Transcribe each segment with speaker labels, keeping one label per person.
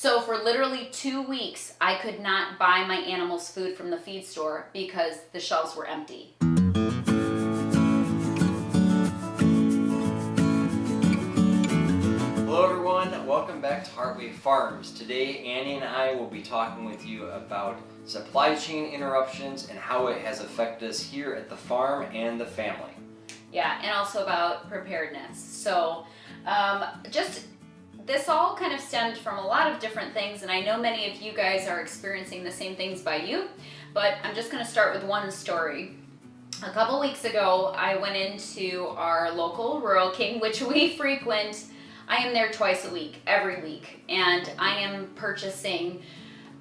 Speaker 1: So for literally 2 weeks, I could not buy my animals food from the feed store because the shelves were empty.
Speaker 2: Hello everyone, welcome back to Heartway Farms. Today Annie and I will be talking with you about supply chain interruptions and how it has affected us here at the farm and the family.
Speaker 1: Yeah, and also about preparedness. So this all kind of stemmed from a lot of different things, and I know many of you guys are experiencing the same things by you, but I'm just going to start with one story. A couple weeks ago, I went into our local Rural King, which we frequent. I am there twice a week, every week, and I am purchasing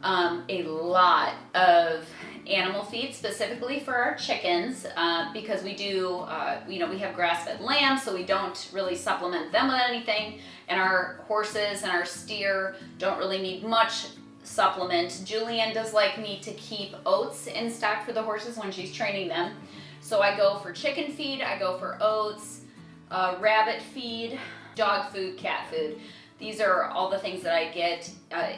Speaker 1: a lot of animal feed specifically for our chickens because we do, we have grass-fed lamb, so we don't really supplement them with anything, and our horses and our steer don't really need much supplement. Julianne does like me to keep oats in stock for the horses when she's training them, so I go for chicken feed, I go for oats, rabbit feed, dog food, cat food. These are all the things that I get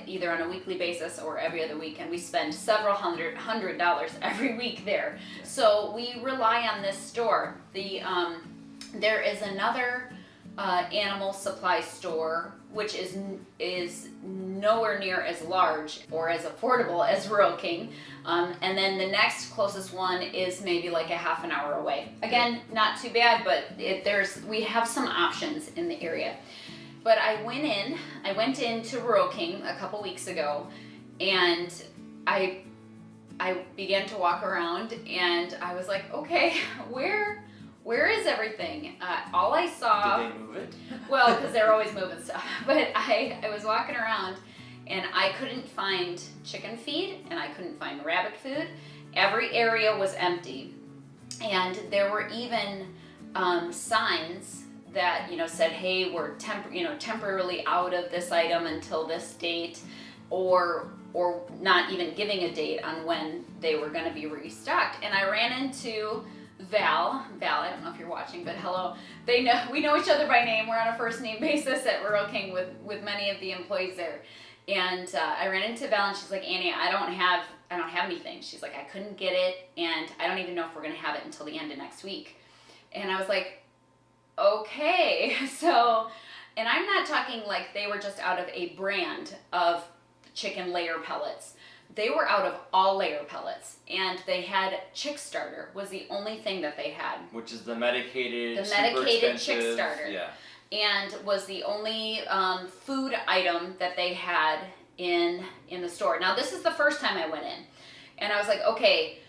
Speaker 1: either on a weekly basis or every other week, and we spend several hundred dollars every week there. So we rely on this store. There is another animal supply store which is nowhere near as large or as affordable as Rural King, and then the next closest one is maybe like a half an hour away. Again, not too bad, but we have some options in the area. But I went into Rural King a couple weeks ago, and I began to walk around, and I was like, okay, where is everything? All I saw...
Speaker 2: Did they move it?
Speaker 1: Well, because they're always moving stuff. But I was walking around, and I couldn't find chicken feed, and I couldn't find rabbit food. Every area was empty, and there were even signs that said, hey, we're temporarily out of this item until this date, or not even giving a date on when they were going to be restocked. And I ran into Val, I don't know if you're watching, but hello. We know each other by name. We're on a first name basis at Rural King with many of the employees there. And I ran into Val, and she's like, Annie, I don't have anything. She's like, I couldn't get it, and I don't even know if we're going to have it until the end of next week. And I was like, okay, so, and I'm not talking like they were just out of a brand of chicken layer pellets. They were out of all layer pellets, and they had Chick Starter was the only thing that they had.
Speaker 2: Which is the medicated
Speaker 1: Chick Starter.
Speaker 2: Yeah. And
Speaker 1: was the only food item that they had in the store. Now, this is the first time I went in, and I was like, okay,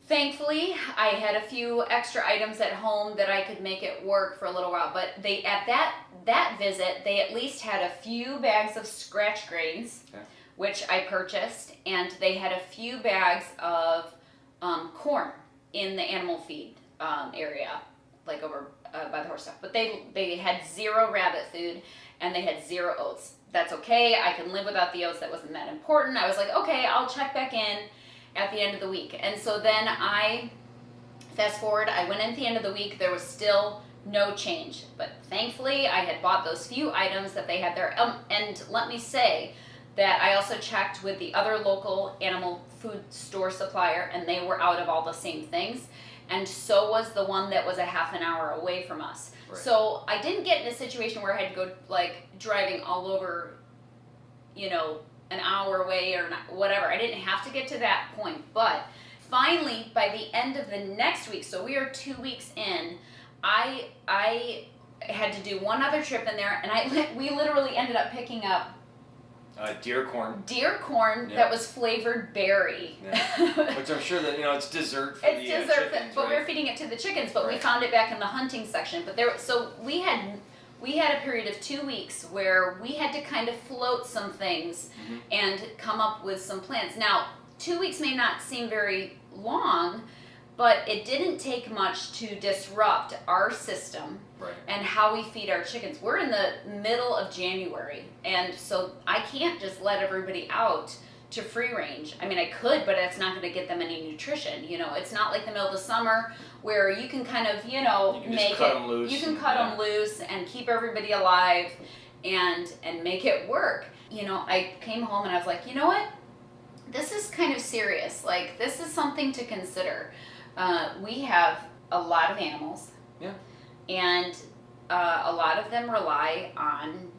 Speaker 1: thankfully, I had a few extra items at home that I could make it work for a little while, but they, at that visit, they at least had a few bags of scratch grains, okay, which I purchased, and they had a few bags of corn in the animal feed area, like over by the horse stuff. But they had zero rabbit food, and they had zero oats. That's okay, I can live without the oats, that wasn't that important. I was like, okay, I'll check back in at the end of the week. And so then fast forward, I went in at the end of the week, there was still no change. But thankfully, I had bought those few items that they had there. And let me say that I also checked with the other local animal food store supplier, and they were out of all the same things. And so was the one that was a half an hour away from us. Right. So I didn't get in a situation where I had to go like driving all over, an hour away or not, whatever. I didn't have to get to that point, but finally by the end of the next week, so we are 2 weeks in, I had to do one other trip in there, and we literally ended up picking up
Speaker 2: deer corn.
Speaker 1: Yeah. That was flavored berry.
Speaker 2: Yeah. Which I'm sure that it's dessert for the chickens,
Speaker 1: but
Speaker 2: right?
Speaker 1: we were feeding it to the chickens, but
Speaker 2: right.
Speaker 1: We found it back in the hunting section. But so we had a period of 2 weeks where we had to kind of float some things, mm-hmm, and come up with some plans. Now, 2 weeks may not seem very long, but it didn't take much to disrupt our system, right, and how we feed our chickens. We're in the middle of January, and so I can't just let everybody out to free range. I mean, I could, but it's not going to get them any nutrition. It's not like the middle of the summer where you can kind of,
Speaker 2: you can cut them loose.
Speaker 1: You can cut them loose and keep everybody alive and make it work. I came home and I was like, you know what? This is kind of serious. Like, this is something to consider. We have a lot of animals.
Speaker 2: Yeah.
Speaker 1: And a lot of them rely on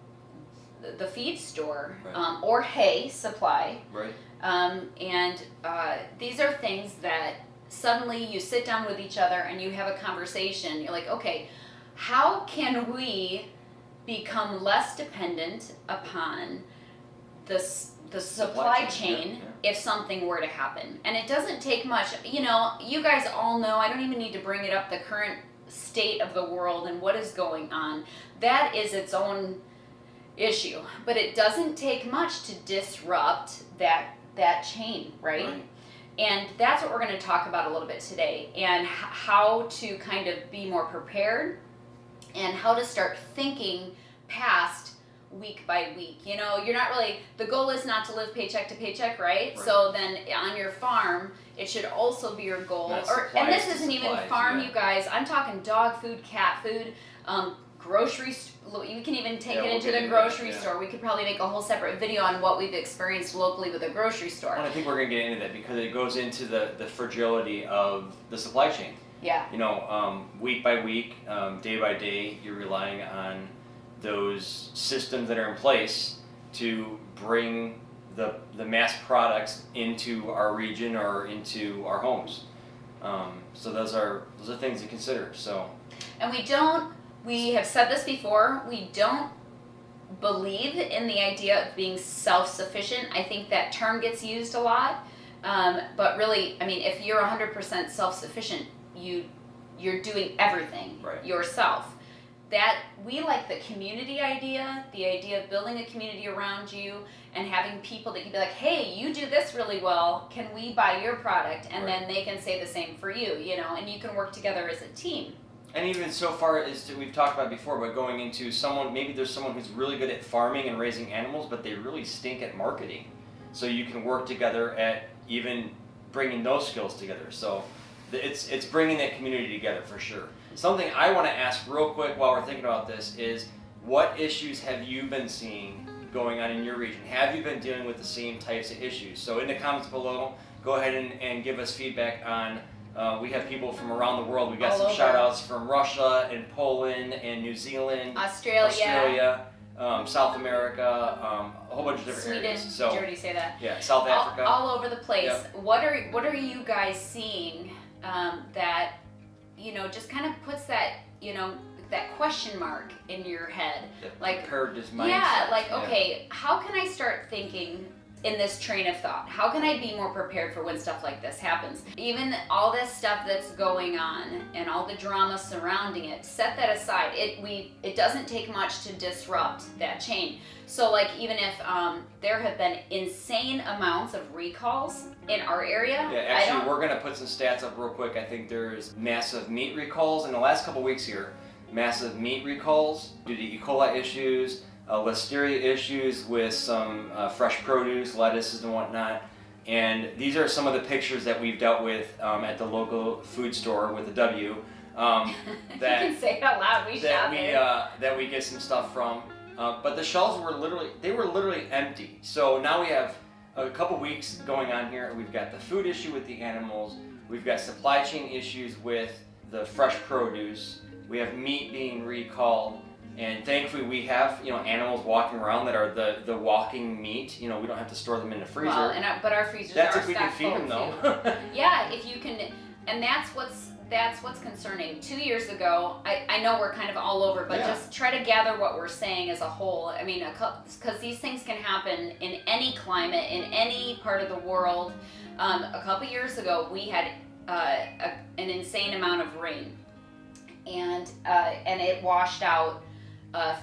Speaker 1: the feed store,
Speaker 2: right.
Speaker 1: Or hay supply.
Speaker 2: Right.
Speaker 1: And these are things that suddenly you sit down with each other and you have a conversation. You're like, okay, how can we become less dependent upon the supply chain if something were to happen? And it doesn't take much. You guys all know, I don't even need to bring it up, the current state of the world and what is going on. That is its own issue. But it doesn't take much to disrupt that chain, right? And that's what we're going to talk about a little bit today, and how to kind of be more prepared and how to start thinking past week by week. You're not really, the goal is not to live paycheck to paycheck, right? So then on your farm, it should also be your goal. And this isn't even farm, you guys. I'm talking dog food, cat food, groceries. You can even take it into the grocery store. We could probably make a whole separate video on what we've experienced locally with a grocery store.
Speaker 2: And I think we're going to get into that because it goes into the fragility of the supply chain.
Speaker 1: Yeah.
Speaker 2: Week by week, day by day, you're relying on those systems that are in place to bring the mass products into our region or into our homes. So those are things to consider. So. And
Speaker 1: we have said this before, we don't believe in the idea of being self-sufficient. I think that term gets used a lot, but really, if you're 100% self-sufficient, you're doing everything yourself. That we like the community idea, the idea of building a community around you and having people that can be like, hey, you do this really well, can we buy your product? And then they can say the same for you, and you can work together as a team.
Speaker 2: And even so far as we've talked about before, but going into maybe there's someone who's really good at farming and raising animals, but they really stink at marketing. So you can work together at even bringing those skills together. So it's bringing that community together for sure. Something I want to ask real quick while we're thinking about this is, what issues have you been seeing going on in your region? Have you been dealing with the same types of issues? So in the comments below, go ahead and give us feedback on. We have people from around the world. We got some shout outs from Russia and Poland and New Zealand, Australia, South America, a whole bunch of different
Speaker 1: Sweden,
Speaker 2: areas. So,
Speaker 1: did you already say that?
Speaker 2: Yeah, South Africa.
Speaker 1: All over the place.
Speaker 2: Yep.
Speaker 1: What are you guys seeing that, just kind of puts that, that question mark in your head? Like,
Speaker 2: preparedness mindset.
Speaker 1: Yeah, okay, how can I start thinking in this train of thought? How can I be more prepared for when stuff like this happens? Even all this stuff that's going on and all the drama surrounding it, set that aside. It doesn't take much to disrupt that chain. So even if there have been insane amounts of recalls in our area.
Speaker 2: Yeah, actually we're going to put some stats up real quick. I think there's massive meat recalls in the last couple weeks here. Massive meat recalls due to E. coli issues, listeria issues with some fresh produce, lettuces and whatnot. And these are some of the pictures that we've dealt with at the local food store with the W.
Speaker 1: You can say it out loud.
Speaker 2: That we get some stuff from. But the shelves were literally empty. So now we have a couple weeks going on here. We've got the food issue with the animals. We've got supply chain issues with the fresh produce. We have meat being recalled. And thankfully we have, animals walking around that are the walking meat. We don't have to store them in the freezer.
Speaker 1: Well, but our freezers
Speaker 2: that's
Speaker 1: are
Speaker 2: if we can feed them though.
Speaker 1: Yeah, if you can, and that's what's concerning. 2 years ago, I know we're kind of all over, but just try to gather what we're saying as a whole. Because these things can happen in any climate, in any part of the world. A couple years ago, we had an insane amount of rain, and it washed out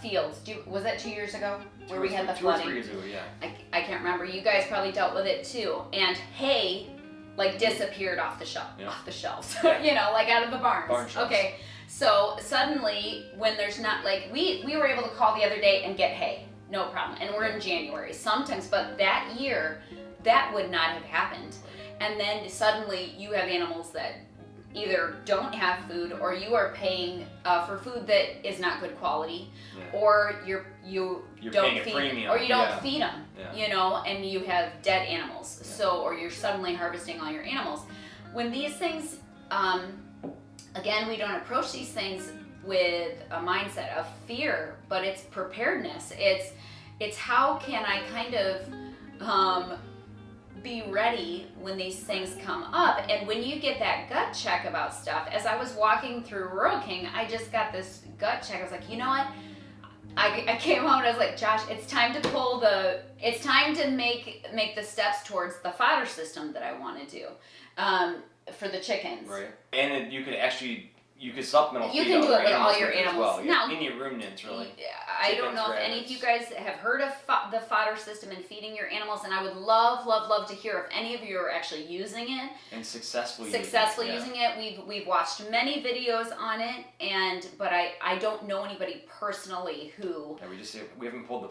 Speaker 1: fields. Was that 2 years ago where we had the flooding?
Speaker 2: 2 or 3 years ago, yeah.
Speaker 1: I can't remember. You guys probably dealt with it too. And hay disappeared off the shelves, out of the barns.
Speaker 2: Barn shelves.
Speaker 1: Okay, so suddenly when there's not we were able to call the other day and get hay, no problem. And we're in January sometimes, but that year that would not have happened. And then suddenly you have animals that either don't have food, or you are paying for food that is not good quality, or you don't feed them, or you don't feed them, you know, and you have dead animals. So, or you're suddenly harvesting all your animals. When these things, again, we don't approach these things with a mindset of fear, but it's preparedness. It's how can I kind of be ready when these things come up. And when you get that gut check about stuff, as I was walking through Rural King, I just got this gut check. I was like, you know what? I came home and I was like, Josh, it's time to make the steps towards the fodder system that I want to do for the chickens.
Speaker 2: Right. And you could supplement.
Speaker 1: You can do it with all your animals.
Speaker 2: Well.
Speaker 1: Now,
Speaker 2: any ruminants, really.
Speaker 1: I don't know if any of you guys have heard of the fodder system and feeding your animals, and I would love to hear if any of you are actually using it.
Speaker 2: And successfully
Speaker 1: using it. We've watched many videos on it, but I don't know anybody personally who.
Speaker 2: Yeah, we haven't pulled the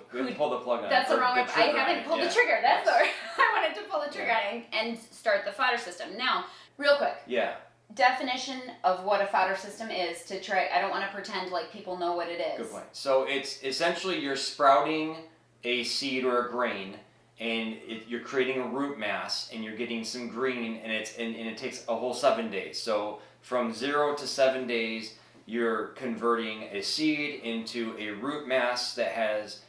Speaker 2: plug on.
Speaker 1: That's the wrong. I haven't pulled the trigger. That's the. I wanted to pull the trigger and start the fodder system. Now, real quick.
Speaker 2: Yeah.
Speaker 1: Definition of what a fodder system is to try. I don't want to pretend like people know what it is.
Speaker 2: Good point. So it's essentially you're sprouting a seed or a grain, and you're creating a root mass, and you're getting some green, and it takes a whole 7 days. So from 0 to 7 days, you're converting a seed into a root mass that has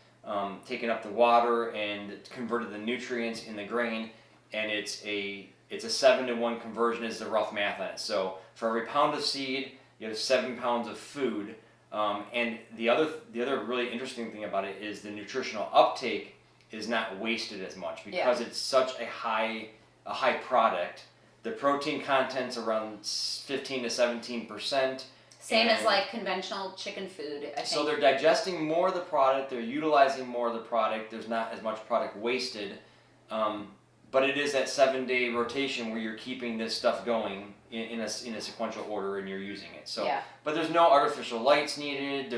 Speaker 2: taken up the water and converted the nutrients in the grain, and it's a 7-to-1 conversion is the rough math on it. So for every pound of seed, you have 7 pounds of food. And the other really interesting thing about it is the nutritional uptake is not wasted as much because it's such a high product. The protein content's around 15 to 17%.
Speaker 1: Same as like conventional chicken food, I think.
Speaker 2: So they're digesting more of the product, they're utilizing more of the product, there's not as much product wasted. But it is that 7-day rotation where you're keeping this stuff going in a sequential order, and you're using it. So, but there's no artificial lights needed.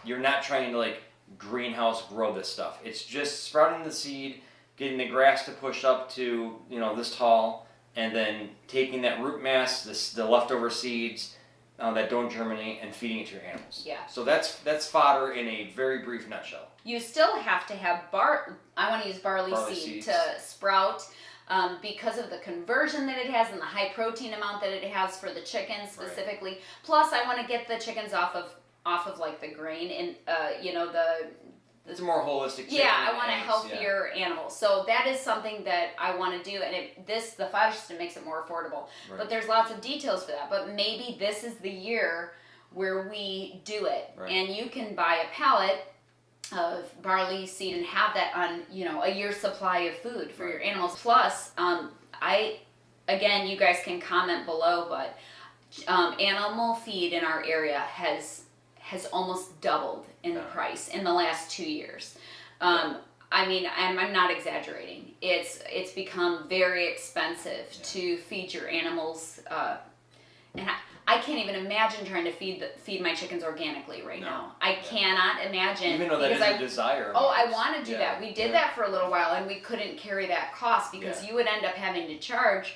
Speaker 2: You're not trying to like greenhouse grow this stuff. It's just sprouting the seed, getting the grass to push up to this tall, and then taking that root mass, the leftover seeds that don't germinate, and feeding it to your animals. Yeah. So that's fodder in a very brief nutshell.
Speaker 1: You still have to have I want to use barley seed to sprout because of the conversion that it has and the high protein amount that it has for the chickens specifically. Right. Plus, I want to get the chickens off of like the grain and
Speaker 2: it's a more holistic chicken.
Speaker 1: Yeah, I want a healthier animal. So that is something that I want to do, and the fodder system makes it more affordable. Right. But there's lots of details for that. But maybe this is the year where we do it, and you can buy a pallet of barley seed and have that on a year's supply of food for your animals. Plus, you guys can comment below, but animal feed in our area has almost doubled in the price in the last 2 years. I mean, I'm not exaggerating. It's become very expensive to feed your animals, and I can't even imagine trying to feed my chickens organically right now. I cannot imagine.
Speaker 2: Even though that is a desire.
Speaker 1: Oh, I want to do that. We did that for a little while, and we couldn't carry that cost because you would end up having to charge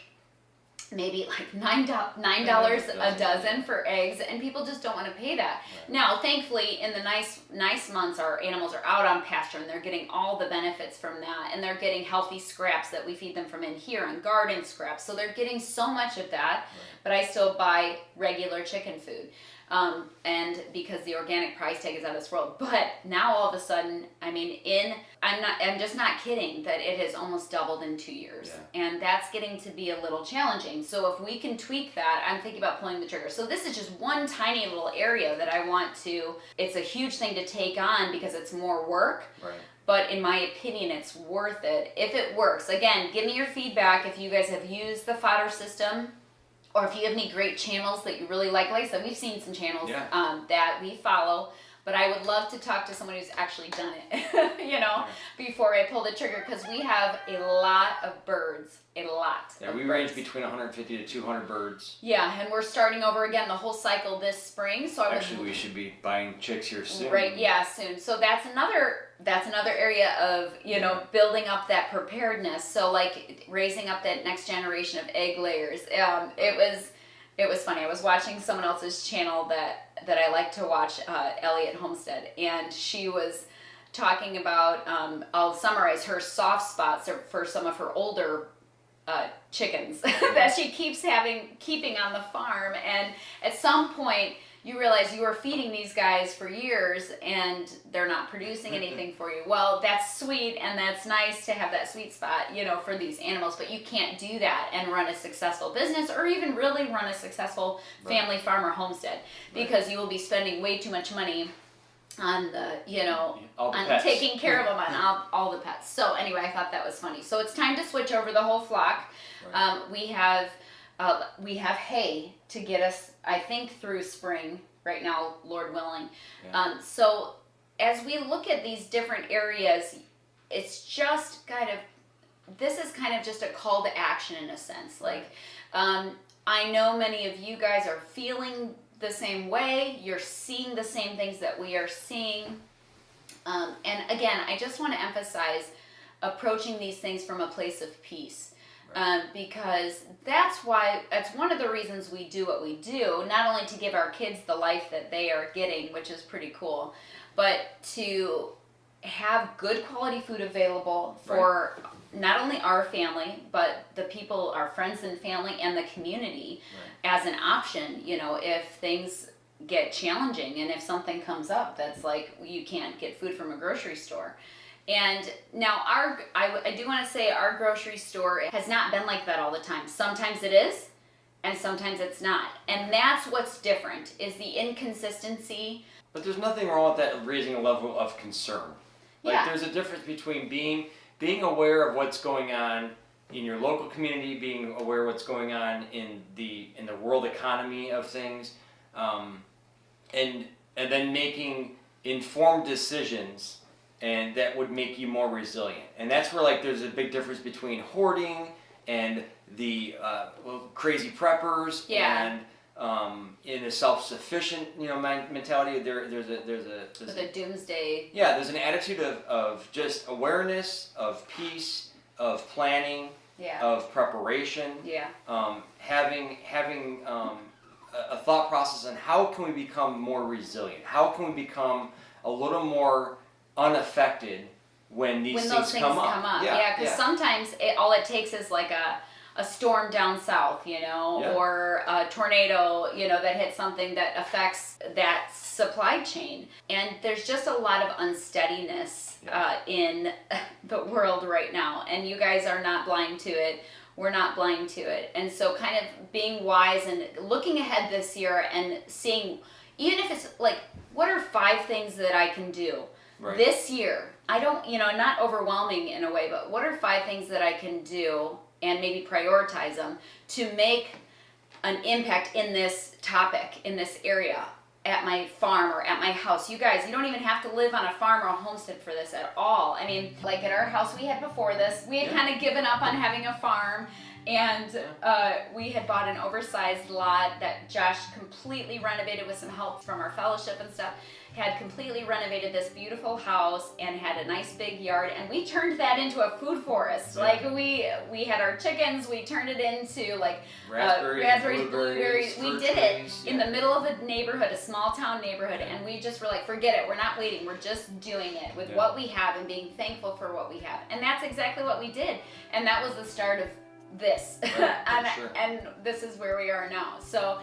Speaker 1: maybe like $9 a dozen for eggs, and people just don't want to pay that. Right. Now, thankfully, in the nice months, our animals are out on pasture, and they're getting all the benefits from that, and they're getting healthy scraps that we feed them from in here, and garden scraps, so they're getting so much of that. Right. But I still buy regular chicken food. And because the organic price tag is out of this world. But now all of a sudden, I mean, I'm just not kidding that it has almost doubled in 2 years. Yeah. And that's getting to be a little challenging. So if we can tweak that, I'm thinking about pulling the trigger. So this is just one tiny little area that I want to, it's a huge thing to take on because it's more work. Right. But in my opinion, it's worth it if it works. Again, give me your feedback if you guys have used the fodder system, or if you have any great channels that you really like. Like I said, we've seen some channels that we follow, but I would love to talk to someone who's actually done it, before I pull the trigger, because we have a lot of birds, a lot.
Speaker 2: Yeah, we range between 150 to 200 birds.
Speaker 1: Yeah, and we're starting over again the whole cycle this spring. So
Speaker 2: we should be buying chicks here soon.
Speaker 1: Right? Yeah, soon. So that's another area of building up that preparedness. So like raising up that next generation of egg layers. It was funny. I was watching someone else's channel that I like to watch, Elliot Homestead, and she was talking about, I'll summarize her soft spots for some of her older chickens that she keeping on the farm. And at some point you realize you were feeding these guys for years and they're not producing anything for you. Well, that's sweet and that's nice to have that sweet spot, you know, for these animals, but you can't do that and run a successful business or even really run a successful family farm or homestead, because you will be spending way too much money on the, you know, on pets, taking care of them, on all the pets. So anyway, I thought that was funny. So it's time to switch over the whole flock. Right. We have hay to get us, I think, through spring right now, Lord willing. Yeah. So as we look at these different areas, it's just this is kind of just a call to action in a sense. Like, I know many of you guys are feeling the same way. You're seeing the same things that we are seeing. And again, I just want to emphasize approaching these things from a place of peace. Because that's one of the reasons we do what we do, not only to give our kids the life that they are getting, which is pretty cool, but to have good quality food available for not only our family, but the people, our friends and family, and the community as an option, you know, if things get challenging and if something comes up that's like you can't get food from a grocery store. And now I do want to say our grocery store has not been like that all the time. Sometimes it is, and sometimes it's not. And that's what's different, is the inconsistency.
Speaker 2: But there's nothing wrong with that, raising a level of concern. Like, there's a difference between being aware of what's going on in your local community, being aware of what's going on in the world economy of things, and then making informed decisions, and that would make you more resilient. And that's where, like, there's a big difference between hoarding and the crazy preppers and in a self-sufficient, you know, mentality. There's a
Speaker 1: doomsday.
Speaker 2: Yeah, there's an attitude of just awareness, of peace, of planning, of preparation. Yeah. Having a thought process on how can we become more resilient? How can we become a little more unaffected when those things come up.
Speaker 1: Yeah, because sometimes all it takes is like a storm down south, you know, or a tornado, you know, that hits something that affects that supply chain. And there's just a lot of unsteadiness in the world right now. And you guys are not blind to it. We're not blind to it. And so kind of being wise and looking ahead this year and seeing, even if it's like, what are 5 things that I can do this year? I don't, you know, not overwhelming in a way, but what are 5 things that I can do, and maybe prioritize them to make an impact in this topic, in this area, at my farm or at my house. You guys, you don't even have to live on a farm or a homestead for this at all. I mean, like at our house we had before this, we had kind of given up on having a farm, and we had bought an oversized lot that Josh completely renovated with some help from our fellowship and stuff. Had completely renovated this beautiful house and had a nice big yard, and we turned that into a food forest. Like we had our chickens, we turned it into like raspberries, blueberries. We did it in the middle of a neighborhood, a small town neighborhood, and we just were like, forget it, we're not waiting, we're just doing it with what we have and being thankful for what we have. And that's exactly what we did. And that was the start of this. And this is where we are now. So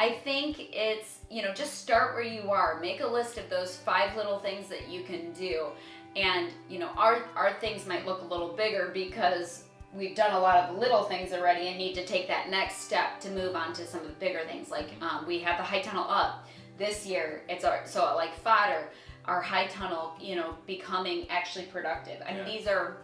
Speaker 1: I think it's, you know, just start where you are. Make a list of those 5 little things that you can do. And, you know, our things might look a little bigger because we've done a lot of little things already and need to take that next step to move on to some of the bigger things. Like we have the high tunnel up this year. It's like fodder, our high tunnel, you know, becoming actually productive. I mean, these are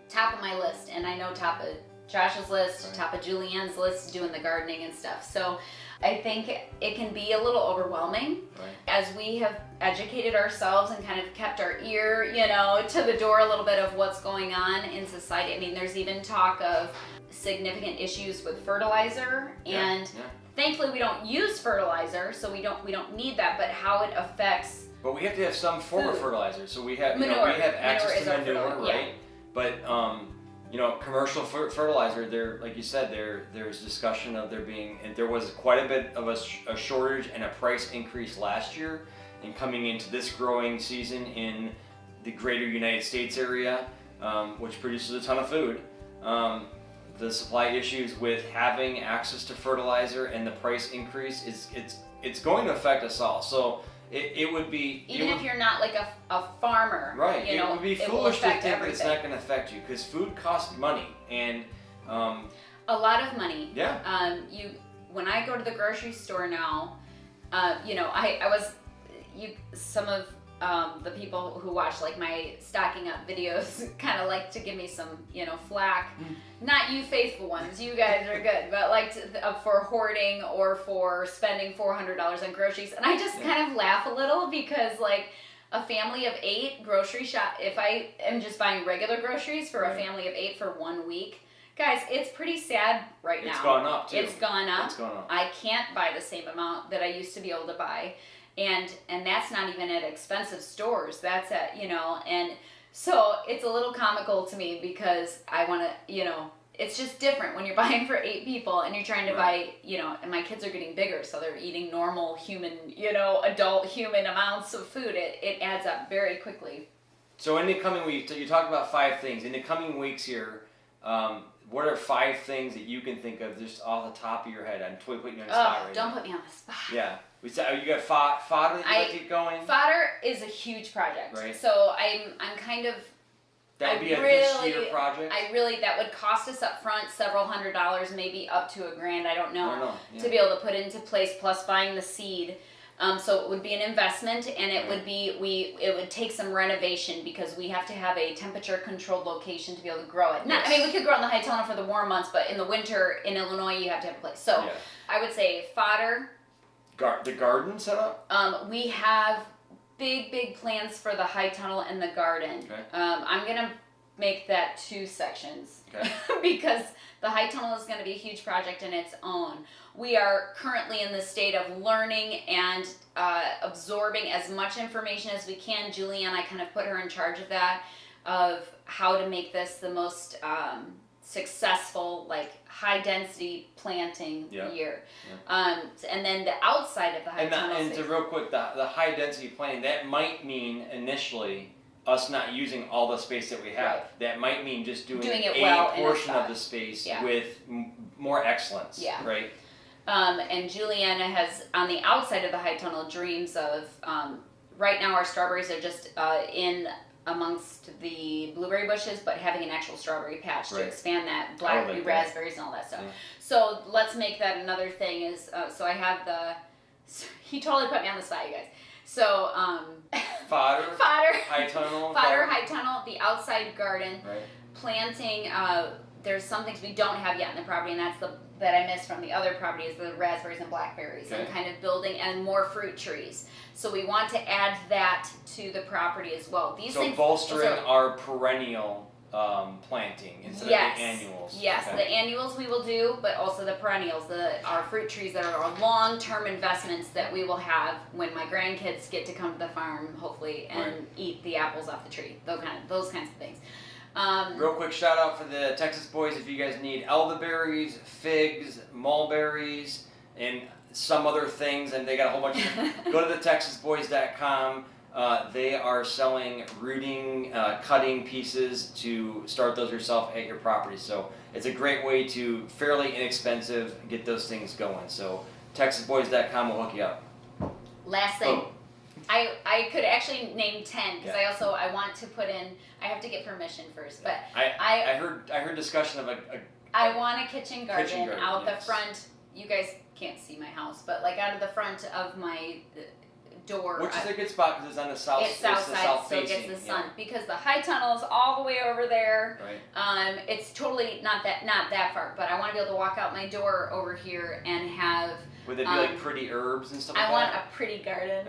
Speaker 1: top of my list, and I know top of Josh's list, top of Julianne's list, doing the gardening and stuff. So I think it can be a little overwhelming as we have educated ourselves and kind of kept our ear, you know, to the door a little bit of what's going on in society. I mean, there's even talk of significant issues with fertilizer, and thankfully we don't use fertilizer, so we don't need that, but how it affects.
Speaker 2: But we have to have some form of fertilizer. So we have, manure. You know, we have access to manure, right? But commercial fertilizer, there, like you said, there's discussion of there being, and there was quite a bit of a shortage and a price increase last year, and coming into this growing season in the greater United States area, which produces a ton of food. The supply issues with having access to fertilizer and the price increase it's going to affect us all. So it would be
Speaker 1: if you're not like a farmer,
Speaker 2: right? It would be foolish to think that it's not going to affect you, because food costs money, and
Speaker 1: a lot of money.
Speaker 2: Yeah.
Speaker 1: When I go to the grocery store now, some of the people who watch like my stocking up videos kind of like to give me some flack. Not you faithful ones, you guys are good, but like for hoarding or for spending $400 on groceries, and I just kind of laugh a little, because like a family of 8 grocery shop, if I am just buying regular groceries for a family of 8 for 1 week, guys, it's pretty sad right now.
Speaker 2: It's gone up too.
Speaker 1: It's gone up.
Speaker 2: It's gone up.
Speaker 1: I can't buy the same amount that I used to be able to buy. And that's not even at expensive stores. That's at, and so it's a little comical to me, because I want to, it's just different when you're buying for 8 people and you're trying to buy, and my kids are getting bigger, so they're eating normal human, adult human amounts of food. It adds up very quickly.
Speaker 2: So in the coming weeks, you talked about 5 things. In the coming weeks here, what are 5 things that you can think of just off the top of your head? I'm totally putting you on the spot right now.
Speaker 1: Don't put me on the spot.
Speaker 2: Yeah. We said, you got fodder that you like to get going?
Speaker 1: Fodder is a huge project.
Speaker 2: Right.
Speaker 1: So I'm kind of...
Speaker 2: That would be a this year project?
Speaker 1: That would cost us up front several $100s, maybe up to $1,000, I don't know.
Speaker 2: Yeah.
Speaker 1: To be able to put into place, plus buying the seed. So it would be an investment, and it would be it would take some renovation, because we have to have a temperature controlled location to be able to grow it. We could grow in the high tunnel for the warm months, but in the winter in Illinois you have to have a place. So I would say fodder.
Speaker 2: The garden set up?
Speaker 1: We have big plans for the high tunnel and the garden.
Speaker 2: Okay.
Speaker 1: I'm gonna make that 2 sections, because the high tunnel is going to be a huge project in its own. We are currently in the state of learning and absorbing as much information as we can. Julianne, I kind of put her in charge of that, of how to make this the most successful, like high density planting year. And then the outside of the high tunnel.
Speaker 2: And to real quick, the high density planting, that might mean initially us not using all the space that we have. Right. That might mean just doing a portion of the space with more excellence. Yeah. Right.
Speaker 1: And Juliana has, on the outside of the high tunnel, dreams of, right now our strawberries are just in amongst the blueberry bushes, but having an actual strawberry patch to expand that, blackberry, raspberries, and all that stuff. Yeah. So let's make that another thing. Is so I have he totally put me on the spot, you guys. So
Speaker 2: fodder, high
Speaker 1: tunnel, the outside garden, planting. There's some things we don't have yet in the property, and that's that I missed from the other property, is the raspberries and blackberries, and kind of building, and more fruit trees. So we want to add that to the property as well. These things,
Speaker 2: bolstering our perennial planting instead of the annuals.
Speaker 1: Yes, the annuals we will do, but also the perennials, our fruit trees that are long-term investments that we will have when my grandkids get to come to the farm, hopefully, and eat the apples off the tree. Those kinds of things.
Speaker 2: Real quick shout out for the Texas boys. If you guys need elderberries, figs, mulberries, and some other things, and they got a whole bunch of go to thetexasboys.com. They are selling rooting, cutting pieces to start those yourself at your property. So it's a great way to fairly inexpensive get those things going. So texasboys.com will hook you up.
Speaker 1: Last thing. I could actually name 10, because I want to put in, I have to get permission first, but
Speaker 2: I heard discussion of
Speaker 1: I want a kitchen garden out the front. You guys can't see my house, but like out of the front of my door.
Speaker 2: Which is a good spot because it's on the south.
Speaker 1: It's south side, so it gets the sun. Because the high tunnel is all the way over there.
Speaker 2: Right.
Speaker 1: It's totally not that far, but I want to be able to walk out my door over here and have.
Speaker 2: Would it be like pretty herbs and stuff like that?
Speaker 1: I want a pretty garden,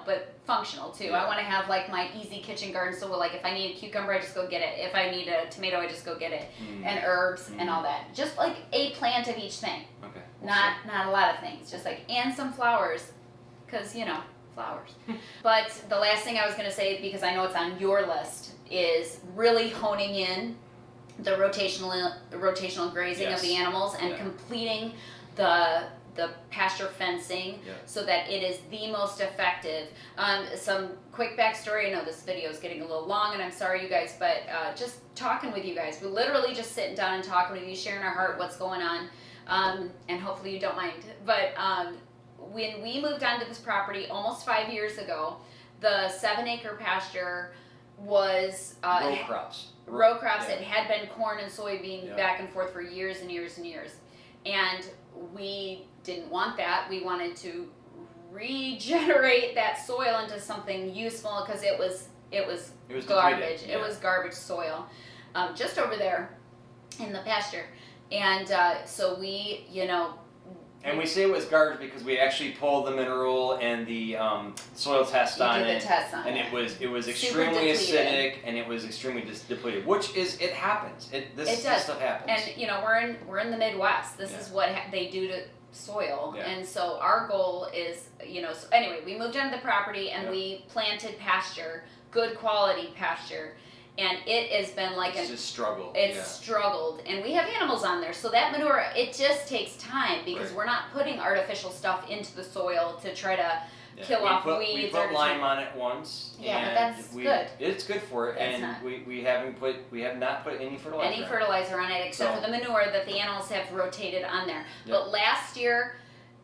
Speaker 1: but functional too.
Speaker 2: Yeah.
Speaker 1: I want to have like my easy kitchen garden. So like if I need a cucumber, I just go get it. If I need a tomato, I just go get it. And herbs and all that. Just like a plant of each thing.
Speaker 2: Okay.
Speaker 1: Not a lot of things. Just like, and some flowers, because flowers. But the last thing I was going to say, because I know it's on your list, is really honing in the rotational grazing of the animals and completing the pasture fencing so that it is the most effective. Some quick backstory. I know this video is getting a little long, and I'm sorry, you guys, but just talking with you guys. We're literally just sitting down and talking with you, sharing our heart, what's going on, and hopefully you don't mind. But when we moved onto this property almost 5 years ago, the 7-acre pasture was row crops. It had been corn and soybean back and forth for years and years and years, and we didn't want that. We wanted to regenerate that soil into something useful because it was garbage. It was garbage soil, just over there in the pasture, and so we,
Speaker 2: And we say it was garbage because we actually pulled the mineral and the soil test on it, it was extremely acidic and it was extremely depleted. It happens. This stuff happens.
Speaker 1: And we're in the Midwest. This is what they do to soil, and so our goal is, So anyway, we moved onto the property and we planted pasture, good quality pasture. And it has been like
Speaker 2: struggled.
Speaker 1: Struggled, and we have animals on there, so that manure, it just takes time because we're not putting artificial stuff into the soil to try to kill off weeds.
Speaker 2: We put lime on it once.
Speaker 1: Yeah, but that's good.
Speaker 2: It's good for it, we have not put any fertilizer
Speaker 1: on it except for the manure that the animals have rotated on there. But last year,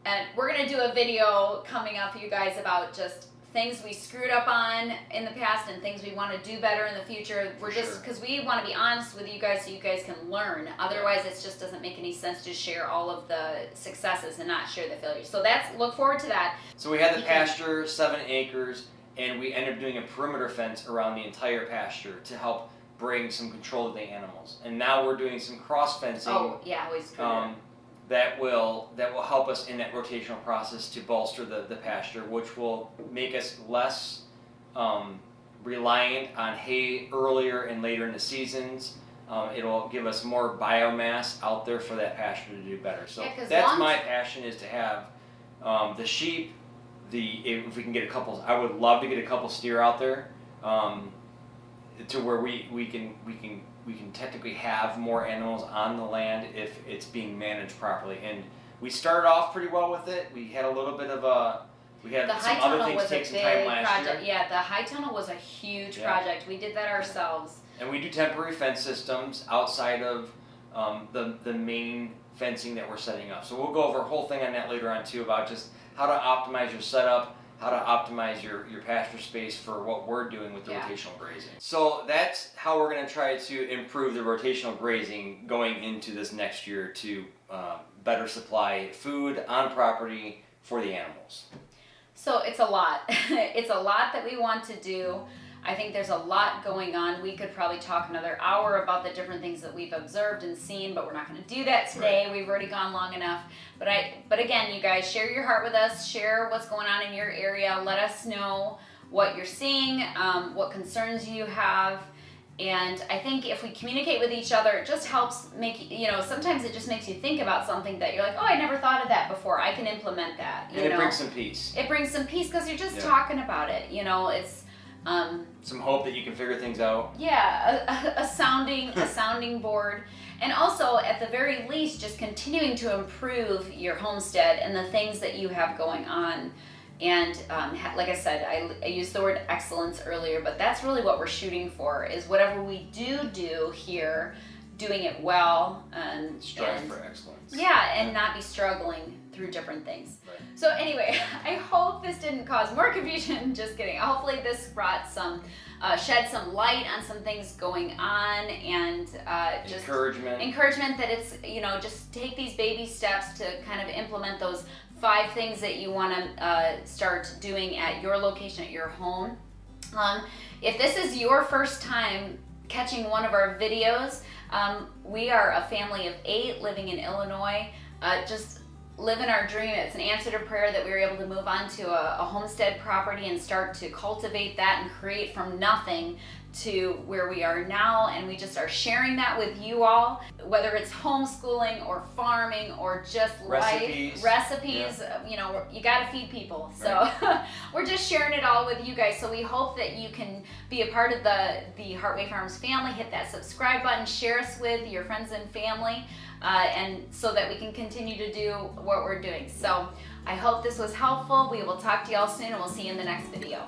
Speaker 1: and we're gonna do a video coming up, you guys, about just things we screwed up on in the past and things we want to do better in the future. We're just, because we want to be honest with you guys so you guys can learn. Otherwise, it just doesn't make any sense to share all of the successes and not share the failures. So look forward to that.
Speaker 2: So we had the pasture, 7 acres, and we ended up doing a perimeter fence around the entire pasture to help bring some control to the animals. And now we're doing some cross fencing.
Speaker 1: Oh, yeah, always perimeter.
Speaker 2: That will help us in that rotational process to bolster the pasture, which will make us less reliant on hay earlier and later in the seasons. It'll give us more biomass out there for that pasture to do better. So that's my passion, is to have the sheep. If we can get a couple, I would love to get a couple steer out there to where we can technically have more animals on the land if it's being managed properly. And we started off pretty well with it. We had a little bit of some other things take some time last year.
Speaker 1: Yeah, the high tunnel was a huge project. We did that ourselves.
Speaker 2: And we do temporary fence systems outside of the main fencing that we're setting up. So we'll go over a whole thing on that later on too, about just how to optimize your setup, how to optimize your pasture space for what we're doing with the rotational grazing. So that's how we're going to try to improve the rotational grazing going into this next year to better supply food on property for the animals.
Speaker 1: So it's a lot. It's a lot that we want to do. I think there's a lot going on. We could probably talk another hour about the different things that we've observed and seen, but we're not going to do that today. We've already gone long enough. But again, you guys, share your heart with us. Share what's going on in your area. Let us know what you're seeing, what concerns you have. And I think if we communicate with each other, it just helps make, sometimes it just makes you think about something that you're like, oh, I never thought of that before. I can implement that.
Speaker 2: And it brings some peace.
Speaker 1: It brings some peace because you're just talking about it. It's
Speaker 2: some hope that you can figure things out.
Speaker 1: Yeah, a sounding board. And also, at the very least, just continuing to improve your homestead and the things that you have going on. And like I said, I used the word excellence earlier, but that's really what we're shooting for, is whatever we do here, doing it well. And
Speaker 2: strive for excellence.
Speaker 1: Yeah, and not be struggling through different things. Right. So anyway, I hope this didn't cause more confusion. Just kidding. Hopefully this brought shed some light on some things going on, and just encouragement that it's, just take these baby steps to kind of implement those 5 things that you want to start doing at your location, at your home. If this is your first time catching one of our videos, we are a family of 8 living in Illinois, just living our dream. It's an answer to prayer that we were able to move on to a homestead property and start to cultivate that and create from nothing to where we are now, and we just are sharing that with you all, whether it's homeschooling or farming or just recipes. You know, you got to feed people, so we're just sharing it all with you guys. So we hope that you can be a part of the Heartway Farms family. Hit that subscribe button, share us with your friends and family, and so that we can continue to do what we're doing. So I hope this was helpful. We will talk to y'all soon, and we'll see you in the next video.